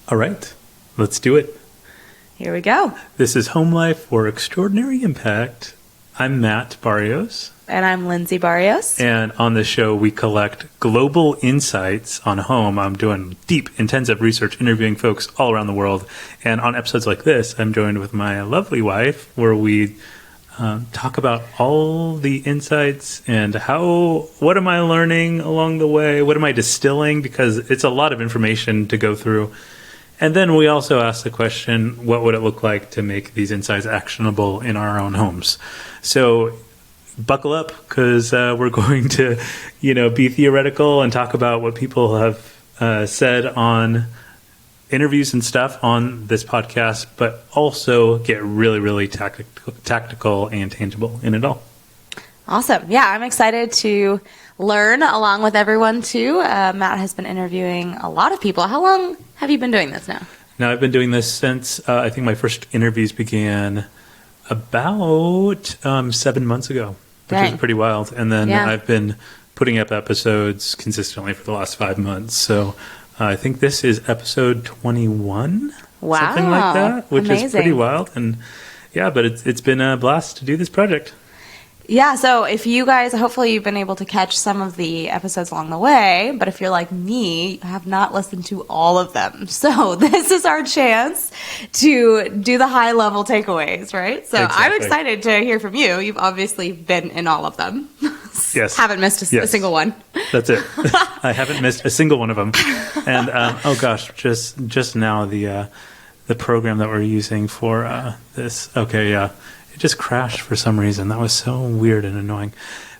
All right, let's do it. Here we go. This is Home Life for Extraordinary Impact. I'm Matt Barrios. And I'm Lindsay Barrios. And on the show, we collect global insights on home. I'm doing deep, intensive research, interviewing folks all around the world. And on episodes like this, I'm joined with my lovely wife, where we talk about all the insights and what am I learning along the way? What am I distilling? Because it's a lot of information to go through. And then we also ask the question, what would it look like to make these insights actionable in our own homes? So buckle up, because we're going to, be theoretical and talk about what people have said on interviews and stuff on this podcast, but also get really, really tactical and tangible in it all. Awesome. Yeah, I'm excited to learn along with everyone too. Matt has been interviewing a lot of people. How long have you been doing this now? Now, I've been doing this since I think my first interviews began about 7 months ago, which is pretty wild. And then I've been putting up episodes consistently for the last 5 months. So I think this is episode 21, something like that, which is pretty wild. And but it's been a blast to do this project. Yeah, so if you guys, hopefully you've been able to catch some of the episodes along the way, but if you're like me, you have not listened to all of them. So this is our chance to do the high-level takeaways, right? So exactly. I'm excited to hear from you. You've obviously been in all of them. Yes. Haven't missed a single one. That's it. I haven't missed a single one of them. And, just now the program that we're using for this, it just crashed for some reason. That was so weird and annoying.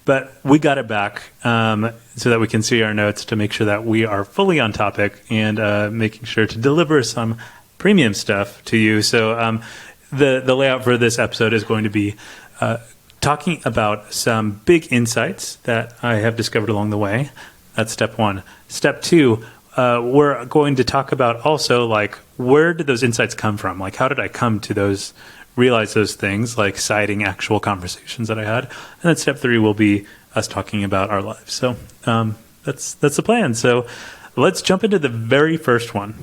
But we got it back so that we can see our notes to make sure that we are fully on topic and making sure to deliver some premium stuff to you. So the layout for this episode is going to be talking about some big insights that I have discovered along the way. That's step one. Step two, we're going to talk about also, like, where did those insights come from? Like, how did I come to realize those things, like citing actual conversations that I had. And then step three will be us talking about our lives. So that's the plan. So let's jump into the very first one.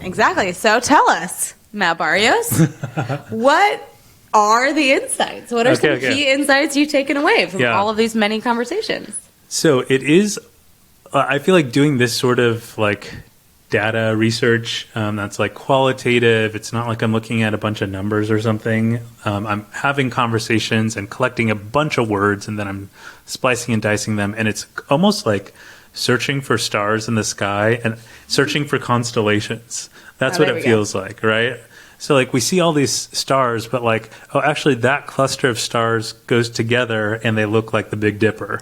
Exactly. So tell us, Matt Barrios, what are the insights? What are some key insights you've taken away from all of these many conversations? So it is, I feel like doing this sort of like data research that's like qualitative. It's not like I'm looking at a bunch of numbers or something. I'm having conversations and collecting a bunch of words, and then I'm splicing and dicing them. And it's almost like searching for stars in the sky and searching for constellations. That's what it feels like, right? So like we see all these stars, but like, actually that cluster of stars goes together and they look like the Big Dipper.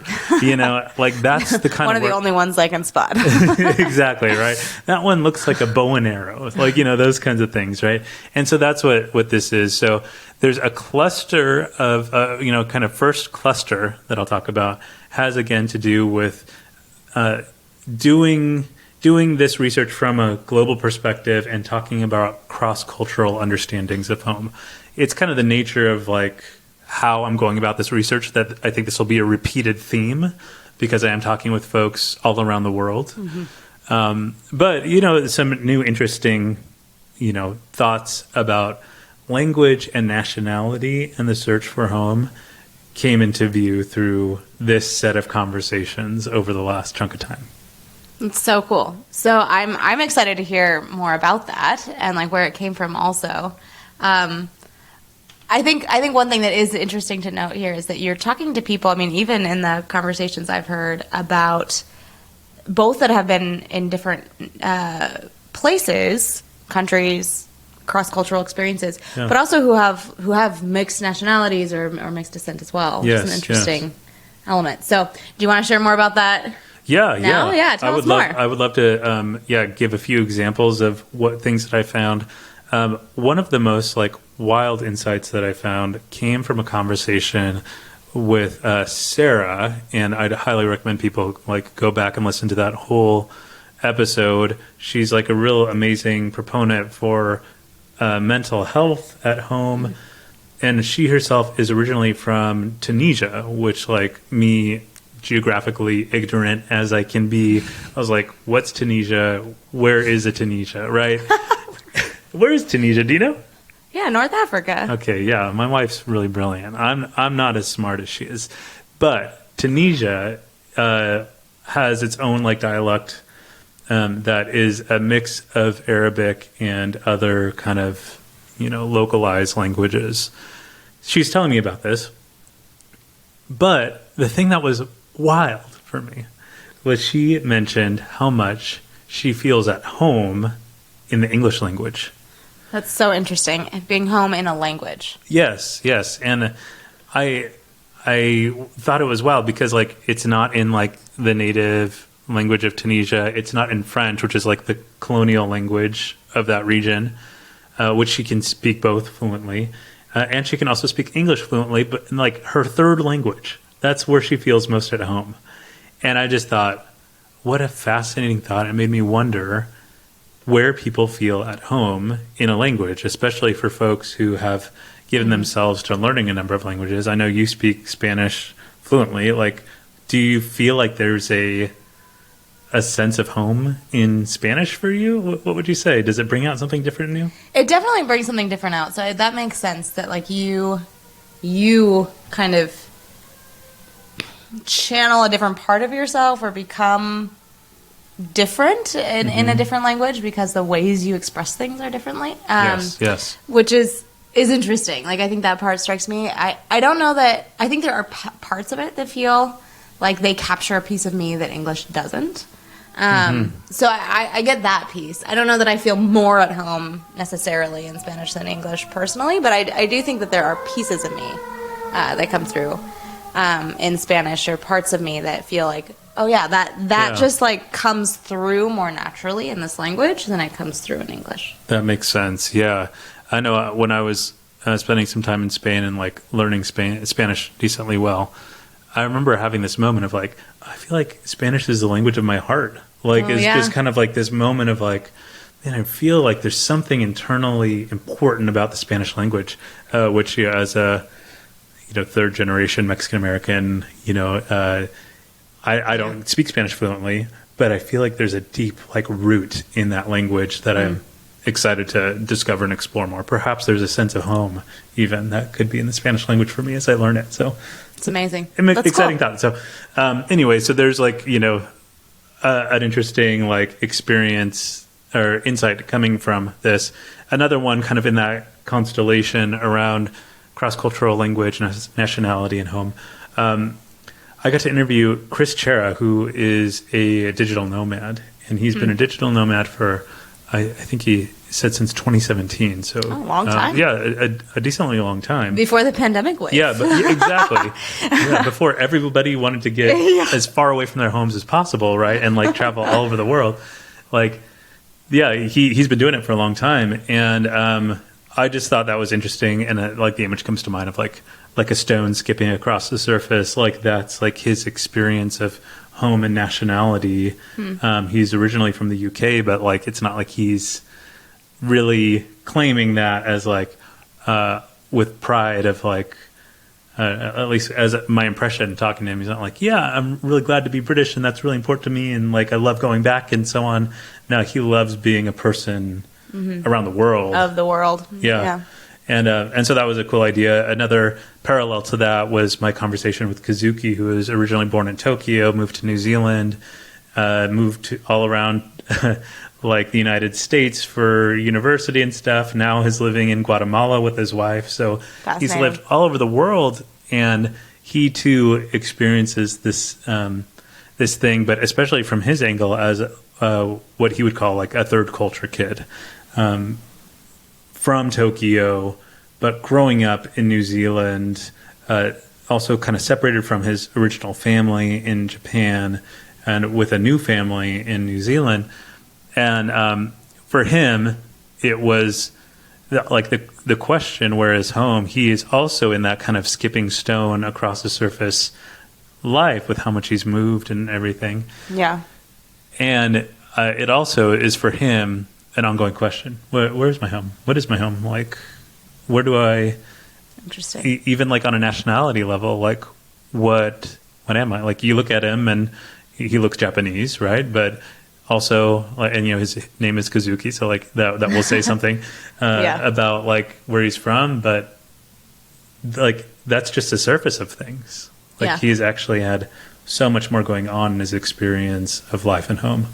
Like that's the kind one of the only ones I can spot. Exactly, right? That one looks like a bow and arrow, like, those kinds of things, right? And so that's what this is. So there's a cluster of, kind of first cluster that I'll talk about has again to do with doing this research from a global perspective and talking about cross-cultural understandings of home. It's kind of the nature of like how I'm going about this research that I think this will be a repeated theme because I am talking with folks all around the world. Mm-hmm. But, some new interesting, thoughts about language and nationality and the search for home came into view through this set of conversations over the last chunk of time. It's so cool. So I'm excited to hear more about that and like where it came from also. I think one thing that is interesting to note here is that you're talking to people, I mean, even in the conversations I've heard about both that have been in different places, countries, cross-cultural experiences, but also who have mixed nationalities or mixed descent as well, which is an interesting element. So do you want to share more about that? Yeah. Tell us more. I would love to, give a few examples of what things that I found. One of the most like wild insights that I found came from a conversation with Sarah, and I'd highly recommend people like go back and listen to that whole episode. She's like a real amazing proponent for mental health at home, and she herself is originally from Tunisia, which like me, geographically ignorant as I can be, I was like, what's Tunisia? Where is a Tunisia, right? Where is Tunisia? Do you know? Yeah, North Africa. Okay, yeah, my wife's really brilliant. I'm not as smart as she is, but Tunisia has its own like dialect that is a mix of Arabic and other kind of localized languages. She's telling me about this, but the thing that was wild for me was she mentioned how much she feels at home in the English language. That's so interesting. Being home in a language. Yes. And I thought it was wild because like it's not in like the native language of Tunisia. It's not in French, which is like the colonial language of that region, which she can speak both fluently. And she can also speak English fluently, but in like her third language, that's where she feels most at home. And I just thought, what a fascinating thought. It made me wonder where people feel at home in a language, especially for folks who have given themselves to learning a number of languages. I know you speak Spanish fluently. Like, do you feel like there's a sense of home in Spanish for you? What would you say? Does it bring out something different in you? It definitely brings something different out. So that makes sense that like you kind of channel a different part of yourself or become different in a different language because the ways you express things are differently. Yes. Which is interesting. Like I think that part strikes me. I don't know that I think there are parts of it that feel like they capture a piece of me that English doesn't. So I get that piece. I don't know that I feel more at home necessarily in Spanish than English personally, but I do think that there are pieces of me that come through in Spanish or parts of me that feel like, oh yeah, that just like comes through more naturally in this language than it comes through in English. That makes sense. Yeah. I know when I was spending some time in Spain and like learning Spanish decently well, I remember having this moment of like, I feel like Spanish is the language of my heart. Like it's just kind of like this moment of like, man, I feel like there's something internally important about the Spanish language, which as a third generation Mexican American, I don't speak Spanish fluently, but I feel like there's a deep like root in that language that I'm excited to discover and explore more. Perhaps there's a sense of home even that could be in the Spanish language for me as I learn it. So it's amazing. That's exciting cool. Thought. So anyway, so there's like, an interesting like experience or insight coming from this. Another one kind of in that constellation around cross-cultural language, nationality, and home. I got to interview Chris Chera, who is a digital nomad, and he's been a digital nomad for, I think he said since 2017. So a long time. A decently long time. Before the pandemic wave. Yeah, exactly. Before everybody wanted to get as far away from their homes as possible, right? And like travel all over the world. Like, he's been doing it for a long time. And I just thought that was interesting. And like the image comes to mind of like a stone skipping across the surface. Like that's like his experience of home and nationality. He's originally from the UK, but like it's not like he's really claiming that as like with pride of like at least as my impression talking to him. He's not like, I'm really glad to be British and that's really important to me and like I love going back and so on. No, he loves being a person around the world. Of the world. Yeah. And so that was a cool idea. Another parallel to that was my conversation with Kazuki, who was originally born in Tokyo, moved to New Zealand, moved all around like the United States for university and stuff. Now he's living in Guatemala with his wife. So he's lived all over the world, and he too experiences this this thing, but especially from his angle as what he would call like a third culture kid. From Tokyo, but growing up in New Zealand, also kind of separated from his original family in Japan and with a new family in New Zealand. And for him, it was like the question, where is home? He is also in that kind of skipping stone across the surface life with how much he's moved and everything. Yeah. And it also is for him an ongoing question. Where's my home? What is my home? Like, where do I... Interesting. Even like on a nationality level, like what am I? Like you look at him and he looks Japanese, right? But also, and his name is Kazuki, so like that will say something about like where he's from, but like that's just the surface of things. Like he's actually had so much more going on in his experience of life and home.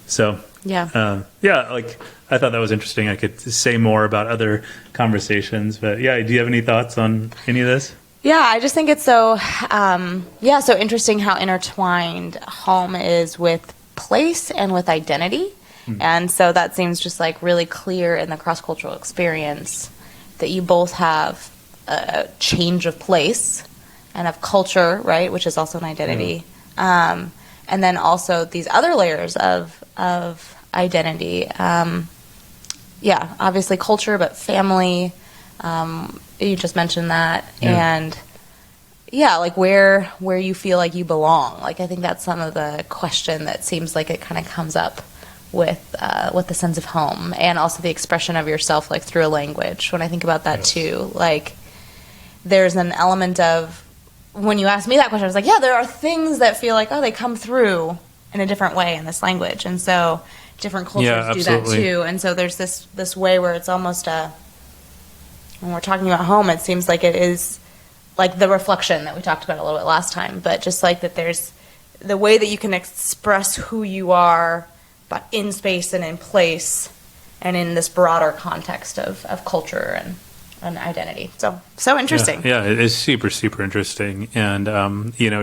So like I thought that was interesting. I could say more about other conversations, but do you have any thoughts on any of this? Yeah, I just think it's so so interesting how intertwined home is with place and with identity. And so that seems just like really clear in the cross-cultural experience that you both have a change of place and of culture, right, which is also an identity. And then also these other layers of identity. Obviously culture, but family. You just mentioned that. And like where you feel like you belong. Like I think that's some of the question that seems like it kind of comes up with the sense of home, and also the expression of yourself like through a language. When I think about that too, like there's an element of, when you asked me that question, I was like, there are things that feel like, they come through in a different way in this language, and so different cultures do that too. And so there's this way where it's almost when we're talking about home, it seems like it is like the reflection that we talked about a little bit last time, but just like that there's the way that you can express who you are, but in space and in place and in this broader context of culture and identity. So interesting. Yeah, it is super, super interesting. And,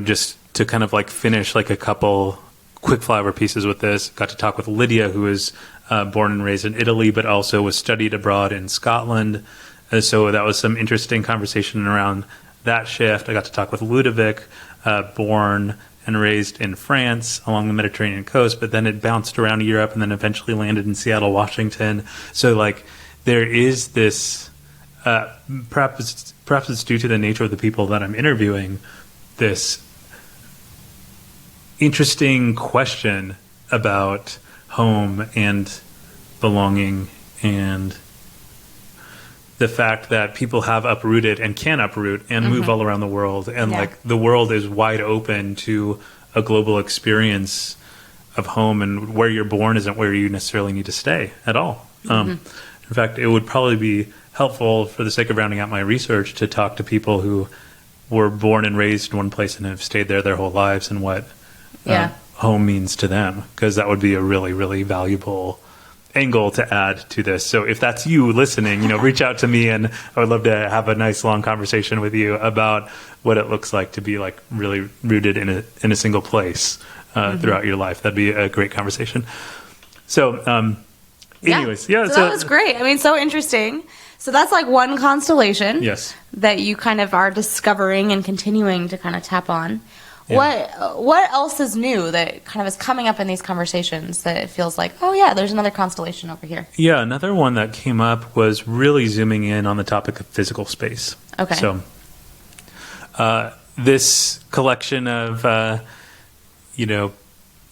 just to kind of like finish like a couple quick flower pieces with this, got to talk with Lydia, who was born and raised in Italy, but also was studied abroad in Scotland. So that was some interesting conversation around that shift. I got to talk with Ludovic, born and raised in France along the Mediterranean coast, but then it bounced around Europe and then eventually landed in Seattle, Washington. So like there is this, perhaps it's due to the nature of the people that I'm interviewing, this interesting question about home and belonging, and the fact that people have uprooted and can uproot and move all around the world. And like the world is wide open to a global experience of home, and where you're born isn't where you necessarily need to stay at all. In fact, it would probably be helpful, for the sake of rounding out my research, to talk to people who were born and raised in one place and have stayed there their whole lives, and what home means to them, because that would be a really, really valuable angle to add to this. So if that's you listening, reach out to me, and I would love to have a nice long conversation with you about what it looks like to be like really rooted in a single place throughout your life. That'd be a great conversation. So anyways, so that was great. I mean, so interesting. So that's like one constellation that you kind of are discovering and continuing to kind of tap on. What else is new that kind of is coming up in these conversations that it feels like, there's another constellation over here? Yeah, another one that came up was really zooming in on the topic of physical space. Okay. So this collection of,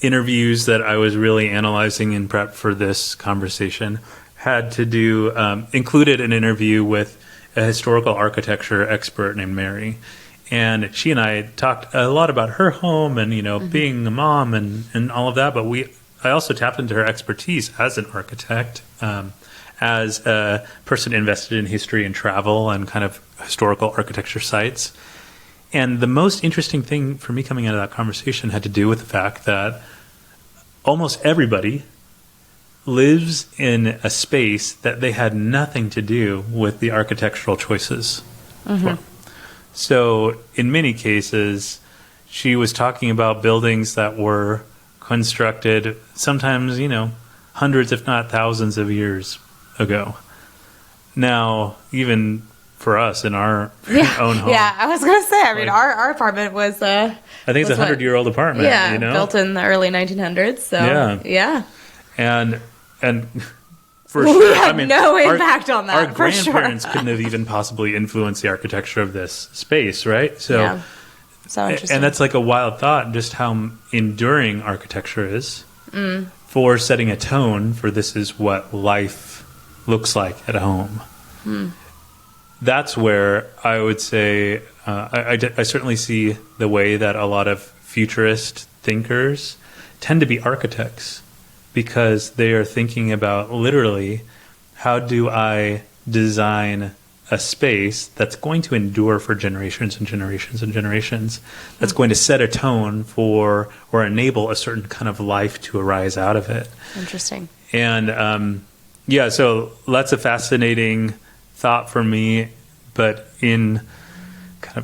interviews that I was really analyzing in prep for this conversation had to do, included an interview with a historical architecture expert named Mary. And she and I talked a lot about her home and, being a mom and all of that. But I also tapped into her expertise as an architect, as a person invested in history and travel and kind of historical architecture sites. And the most interesting thing for me coming out of that conversation had to do with the fact that almost everybody lives in a space that they had nothing to do with the architectural choices for. So in many cases, she was talking about buildings that were constructed sometimes, hundreds, if not thousands of years ago. Now, even for us in our own home. Yeah, I was going to say, our apartment was... I think it's a 100-year-old apartment, built in the early 1900s. So, yeah. And for we sure, had no impact on that. Our grandparents couldn't have even possibly influenced the architecture of this space, right? So, so interesting. And that's like a wild thought, just how enduring architecture is for setting a tone for this is what life looks like at home. That's where I would say I certainly see the way that a lot of futurist thinkers tend to be architects. because they are thinking about literally, how do I design a space that's going to endure for generations and generations and generations, that's going to set a tone for or enable a certain kind of life to arise out of it. Interesting. And so that's a fascinating thought for me. But in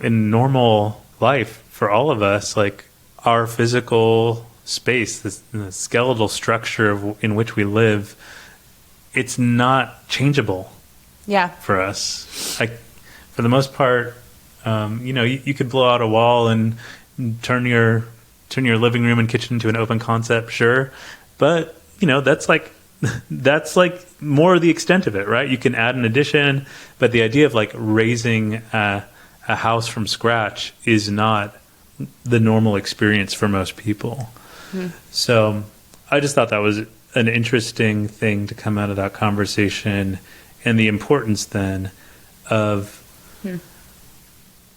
normal life for all of us, like our physical space, the skeletal structure in which we live, it's not changeable. Yeah. For us, like for the most part, you could blow out a wall and turn your living room and kitchen into an open concept, sure, but that's like more the extent of it, right? You can add an addition, but the idea of like raising a house from scratch is not the normal experience for most people. So I just thought that was an interesting thing to come out of that conversation. And the importance then of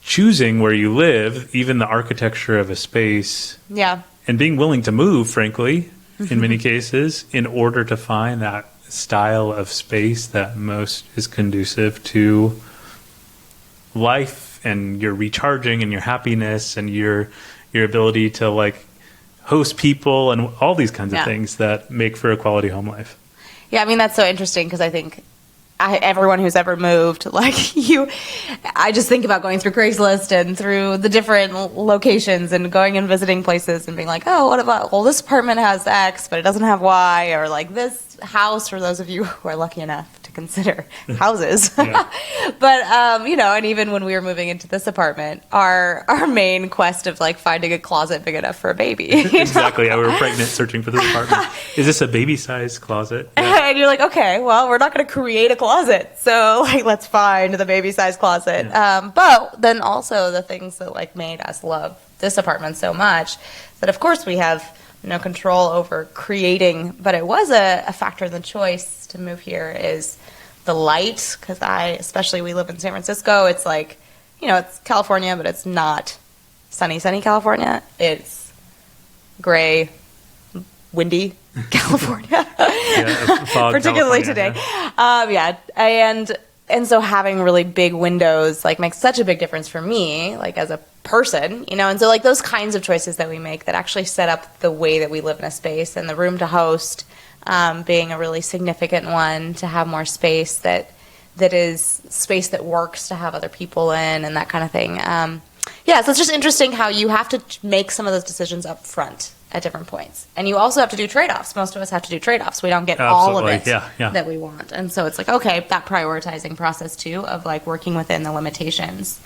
choosing where you live, even the architecture of a space, and being willing to move, frankly, in many cases, in order to find that style of space that most is conducive to life and your recharging and your happiness and your ability to like host people and all these kinds of things that make for a quality home life. Yeah, I mean, that's so interesting because I think everyone who's ever moved, I just think about going through Craigslist and through the different locations and going and visiting places and being like, oh, what about, well, this apartment has X, but it doesn't have Y, or like this house, for those of you who are lucky enough to consider houses. But, and even when we were moving into this apartment, our main quest of like finding a closet big enough for a baby. Exactly. We were pregnant searching for this apartment. Is this a baby-sized closet? Yeah. And you're like, okay, well, we're not going to create a closet. So like, let's find the baby-sized closet. Yeah. But then also the things that like made us love this apartment so much that of course we have no control over creating, but it was a factor in the choice to move here is the light. Because especially we live in San Francisco, it's like, it's California, but it's not sunny California. It's gray, windy California, particularly California, today. And so having really big windows like makes such a big difference for me, like as a person, and so like those kinds of choices that we make that actually set up the way that we live in a space, and the room to host being a really significant one, to have more space that is space that works to have other people in and that kind of thing. So it's just interesting how you have to make some of those decisions up front at different points. And you also have to do trade-offs. Most of us have to do trade-offs. We don't get all of it that we want. And so it's like, okay, that prioritizing process too of like working within the limitations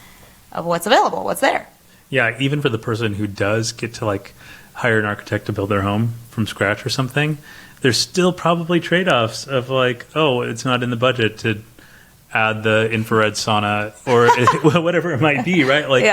of what's available, what's there. Yeah, even for the person who does get to like hire an architect to build their home from scratch or something, there's still probably trade-offs of like, oh, it's not in the budget to add the infrared sauna or whatever it might be, right? Like,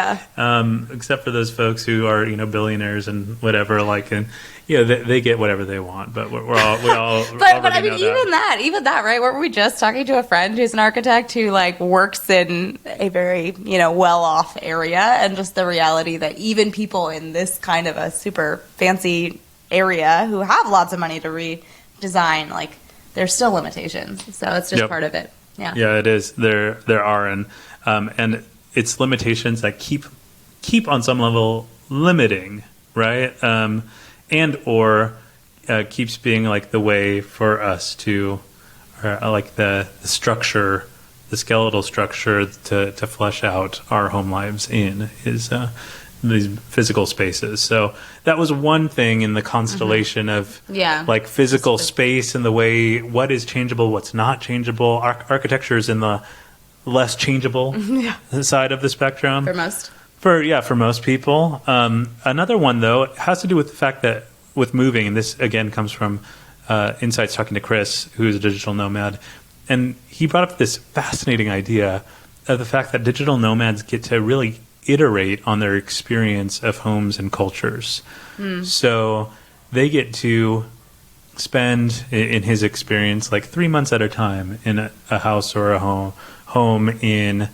except for those folks who are, billionaires and whatever, like, and they get whatever they want, but we all. But I mean, even that, right? Weren't we just talking to a friend who's an architect who like works in a very well-off area, and just the reality that even people in this kind of a super fancy area who have lots of money to redesign, like, there's still limitations. So it's just part of it. Yeah, it is. There are, and it's limitations that keep on some level limiting, right? And or keeps being like the way for us to, like the structure, the skeletal structure to flesh out our home lives in is these physical spaces. So that was one thing in the constellation of like physical space and the way what is changeable, what's not changeable. Architecture is in the less changeable side of the spectrum. For most people. Another one, though, has to do with the fact that with moving, and this again comes from Insights talking to Chris, who's a digital nomad, and he brought up this fascinating idea of the fact that digital nomads get to really iterate on their experience of homes and cultures. So they get to spend, in his experience, like 3 months at a time in a house or a home in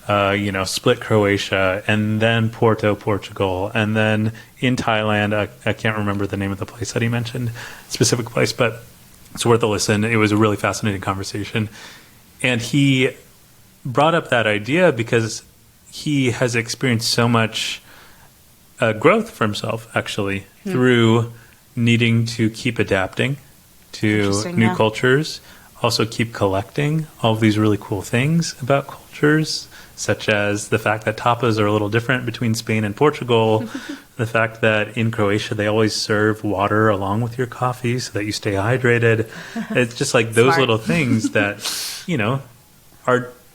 Split, Croatia, and then Porto, Portugal, and then in Thailand, I can't remember the name of the place that he mentioned, specific place, but it's worth a listen. It was a really fascinating conversation. And he brought up that idea because he has experienced so much growth for himself, actually, through needing to keep adapting to new cultures, also keep collecting all of these really cool things about cultures, such as the fact that tapas are a little different between Spain and Portugal, the fact that in Croatia they always serve water along with your coffee so that you stay hydrated. It's just like those little things that,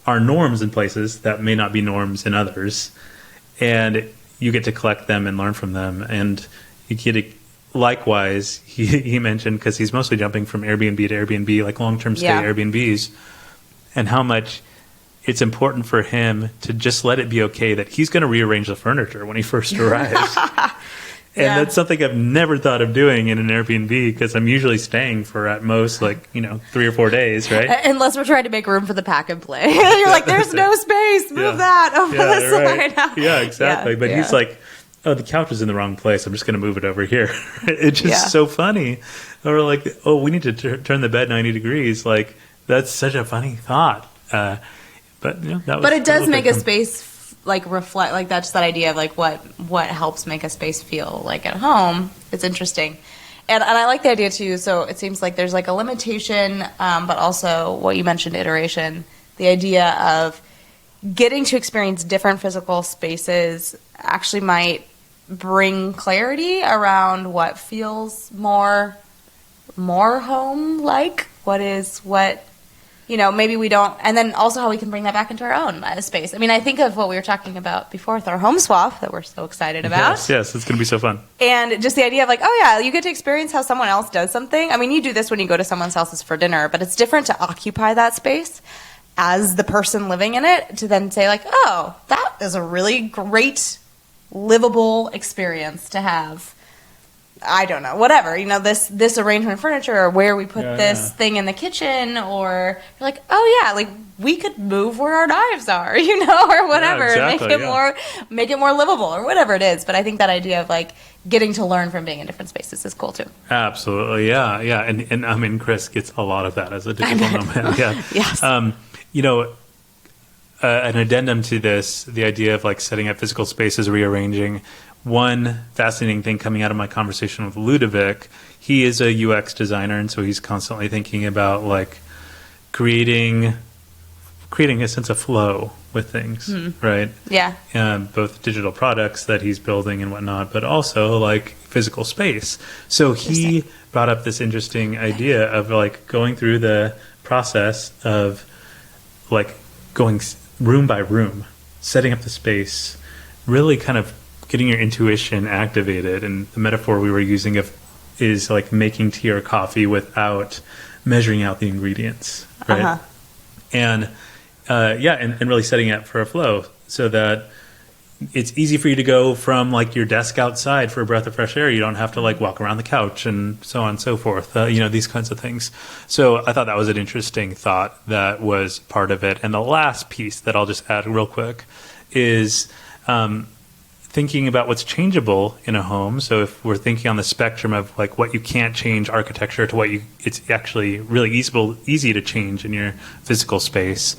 are norms in places that may not be norms in others. And you get to collect them and learn from them. And you get to, likewise, he mentioned, because he's mostly jumping from Airbnb to Airbnb, like long-term stay Airbnbs, and how much it's important for him to just let it be okay that he's going to rearrange the furniture when he first arrives. And that's something I've never thought of doing in an Airbnb, because I'm usually staying for at most 3 or 4 days, right? Unless we're trying to make room for the pack and play. You're like, there's no space. Move that over the side. Yeah, exactly. But he's like, oh, the couch is in the wrong place. I'm just going to move it over here. It's just so funny. Or like, oh, we need to turn the bed 90 degrees. Like, that's such a funny thought. But it does make a space reflect, like that's that idea of like what helps make a space feel like at home. It's interesting. And I like the idea too. So it seems like there's like a limitation, but also what you mentioned, iteration, the idea of getting to experience different physical spaces actually might bring clarity around what feels more home-like, maybe we don't, and then also how we can bring that back into our own space. I mean, I think of what we were talking about before with our home swap that we're so excited about. Yes, it's going to be so fun. And just the idea of like, oh yeah, you get to experience how someone else does something. I mean, you do this when you go to someone's houses for dinner, but it's different to occupy that space as the person living in it, to then say like, oh, that is a really great, livable experience to have. I don't know, whatever, this arrangement of furniture, or where we put this thing in the kitchen, or you're like, oh yeah, like we could move where our knives are, or whatever, make it more livable, or whatever it is. But I think that idea of like getting to learn from being in different spaces is cool too. Absolutely, yeah. And I mean, Chris gets a lot of that as a digital nomad. Yeah. Yes. An addendum to this, the idea of like setting up physical spaces, rearranging. One fascinating thing coming out of my conversation with Ludovic, he is a UX designer, and so he's constantly thinking about like creating a sense of flow with things, right? Yeah. Both digital products that he's building and whatnot, but also like physical space. So he brought up this interesting idea of like going through the process of like going room by room, setting up the space, really kind of getting your intuition activated. And the metaphor we were using is like making tea or coffee without measuring out the ingredients, right? And and really setting it for a flow so that it's easy for you to go from like your desk outside for a breath of fresh air. You don't have to like walk around the couch and so on and so forth, these kinds of things. So I thought that was an interesting thought that was part of it. And the last piece that I'll just add real quick is thinking about what's changeable in a home. So if we're thinking on the spectrum of like what you can't change architecture to what it's actually really easy to change in your physical space.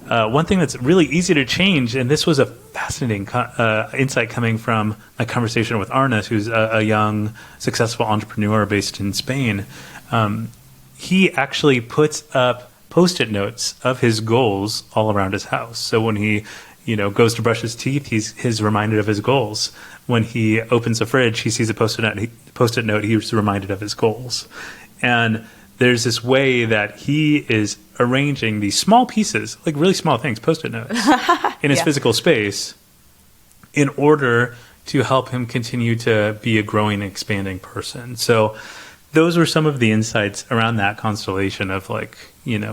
One thing that's really easy to change, and this was a fascinating insight coming from my conversation with Arnes, who's a young, successful entrepreneur based in Spain. He actually puts up Post-it notes of his goals all around his house. So when he goes to brush his teeth, he's reminded of his goals. When he opens the fridge, he sees a Post-it note, he's reminded of his goals. And there's this way that he is arranging these small pieces, like really small things, Post-it notes, in his physical space in order to help him continue to be a growing and expanding person. So those were some of the insights around that constellation of like,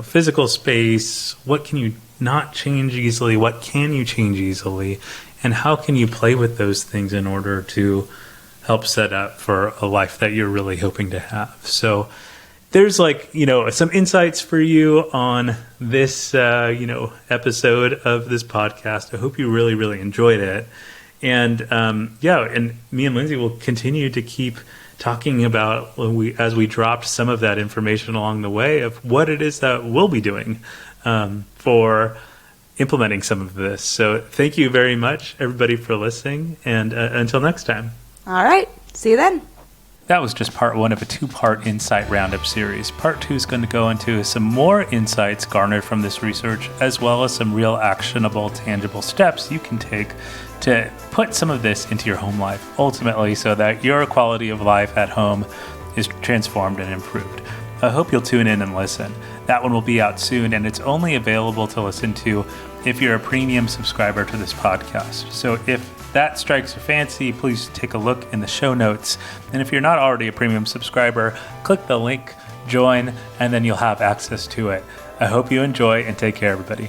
physical space, what can you not change easily, what can you change easily, and how can you play with those things in order to help set up for a life that you're really hoping to have. So there's some insights for you on this, episode of this podcast. I hope you really, really enjoyed it. And and me and Lindsay will continue to keep talking about as we dropped some of that information along the way of what it is that we'll be doing for implementing some of this. So thank you very much, everybody, for listening. And until next time. All right. See you then. That was just part 1 of a 2-part Insight Roundup series. Part 2 is going to go into some more insights garnered from this research, as well as some real actionable, tangible steps you can take to put some of this into your home life, ultimately so that your quality of life at home is transformed and improved. I hope you'll tune in and listen. That one will be out soon, and it's only available to listen to if you're a premium subscriber to this podcast. So if that strikes your fancy, please take a look in the show notes. And if you're not already a premium subscriber, click the link, join, and then you'll have access to it. I hope you enjoy, and take care, everybody.